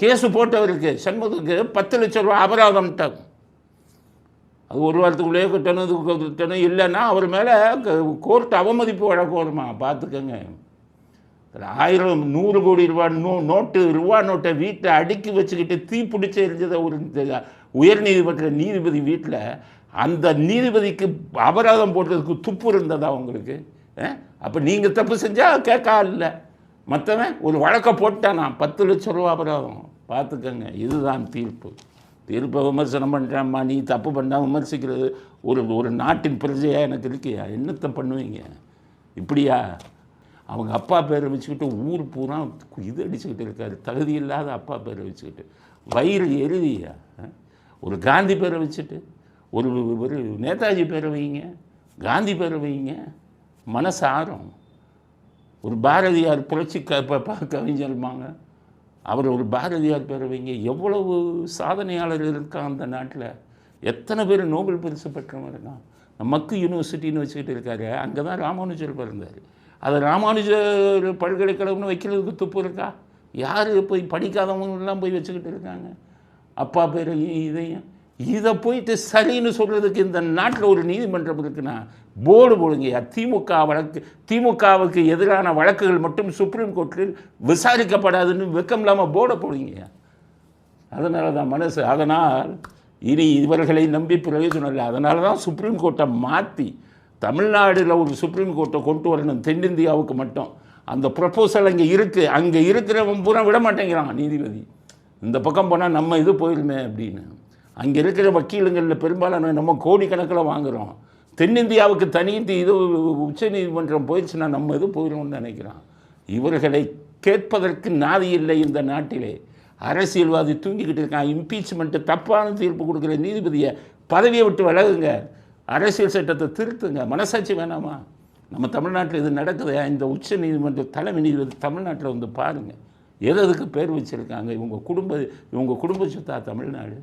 Case போட்டவருக்கு சண்முகத்துக்கு 10 லட்சம் ரூபா அபராதம்ட்டாங்க. அது ஒரு வாரத்துக்குள்ளேயே கட்டணும் இல்லைன்னா அவர் மேலே கோர்ட் அவமதிப்பு வழக்கு வருமா பார்த்துக்கோங்க. 1000 100 கோடி ரூபா ரூபா நோட்டை வீட்டில் அடுக்கி வச்சுக்கிட்டு தீ பிடிச்சி எரிஞ்சதை ஒரு உயர்நீதிமன்ற நீதிபதி வீட்டில் அந்த நீதிபதிக்கு அபராதம் போட்டதுக்கு துப்பு இருந்ததா உங்களுக்கு? அப்போ நீங்கள் தப்பு செஞ்சால் கேட்கா இல்லை, மற்றவன் ஒரு வழக்கை போட்டானா 10 லட்சம் ரூபா அபராதம். பார்த்துக்கங்க, இதுதான் தீர்ப்பு. தீர்ப்பை விமர்சனம் பண்ணுறாம்மா, நீ தப்பு பண்ணால் விமர்சிக்கிறது ஒரு நாட்டின் பிரஜையாக எனக்கு இருக்கியா? என்னத்தை பண்ணுவீங்க இப்படியா? அவங்க அப்பா பேரை வச்சுக்கிட்டு ஊர் பூரா இது அடிச்சுக்கிட்டு இருக்காரு, தகுதி இல்லாத அப்பா பேரை வச்சுக்கிட்டு வயிறு எருதியா? ஒரு காந்தி பேரை வச்சுட்டு ஒரு நேதாஜி பேரை வைங்க, காந்தி பேரை வைங்க, மனசு ஆறும். ஒரு பாரதியார் புரட்சி கவிஞர்மாங்க, அவர் ஒரு பாரதியார் பேரை வைங்க. எவ்வளவு சாதனையாளர்கள் இருக்காங்க அந்த நாட்டில், எத்தனை பேர் நோபல் பரிசு பெற்றவங்க இருக்கான். மக்கு யூனிவர்சிட்டின்னு வச்சுக்கிட்டு இருக்காரு, அங்கே தான் ராமானுஜர் பிறந்தார். அதை ராமானுஜர் பல்கலைக்கழகம்னு வைக்கிறதுக்கு துப்பு இருக்கா? யார் போய் படிக்காதவங்கெல்லாம் போய் வச்சுக்கிட்டு இருக்காங்க அப்பா பேரையும் இதையும். இதை போயிட்டு சரின்னு சொல்கிறதுக்கு இந்த நாட்டில் ஒரு நீதிமன்றம் இருக்குன்னா போர்டு போடுங்கய்யா. திமுகவுக்கு எதிரான வழக்குகள் மட்டும் சுப்ரீம் கோர்ட்டில் விசாரிக்கப்படாதுன்னு வெக்கம் இல்லாமல் போர்டை போடுங்கய்யா. அதனால தான் மனசு, அதனால் இனி இவர்களை நம்பி பிரயோஜனம் இல்லை. அதனால தான் சுப்ரீம் கோர்ட்டை மாற்றி தமிழ்நாடில் ஒரு சுப்ரீம் கோர்ட்டை கொண்டு வரணும், தென்னிந்தியாவுக்கு மட்டும். அந்த ப்ரப்போசல் அங்கே இருக்குது, அங்கே இருக்கிறவன் பூரா விட மாட்டேங்கிறான் நீதிபதி. இந்த பக்கம் போனால் நம்ம இது போயிருமே அப்படின்னு. அங்கே இருக்கிற வக்கீலுங்களில் பெரும்பாலான நம்ம கோடிக்கணக்கில் வாங்குகிறோம். தென்னிந்தியாவுக்கு தனி இது உச்ச நீதிமன்றம் போயிடுச்சுன்னா நம்ம இது போயிடும்னு நினைக்கிறான். இவர்களை கேட்பதற்கு நாதி இல்லை இந்த நாட்டிலே. அரசியல்வாதி தூங்கிக்கிட்டு இருக்கான். இம்பீச்மெண்ட்டு தப்பான தீர்ப்பு கொடுக்குற நீதிபதியை பதவியை விட்டு விலகுங்க, அரசியல் சட்டத்தை திருத்துங்க. மனசாட்சி வேணாமா? நம்ம தமிழ்நாட்டில் இது நடக்குது. இந்த உச்ச நீதிமன்ற தலைமை நீதிபதி தமிழ்நாட்டில் வந்து பாருங்கள், எதுக்கு பேர் வச்சுருக்காங்க. இவங்க குடும்ப சொத்தா தமிழ்நாடு?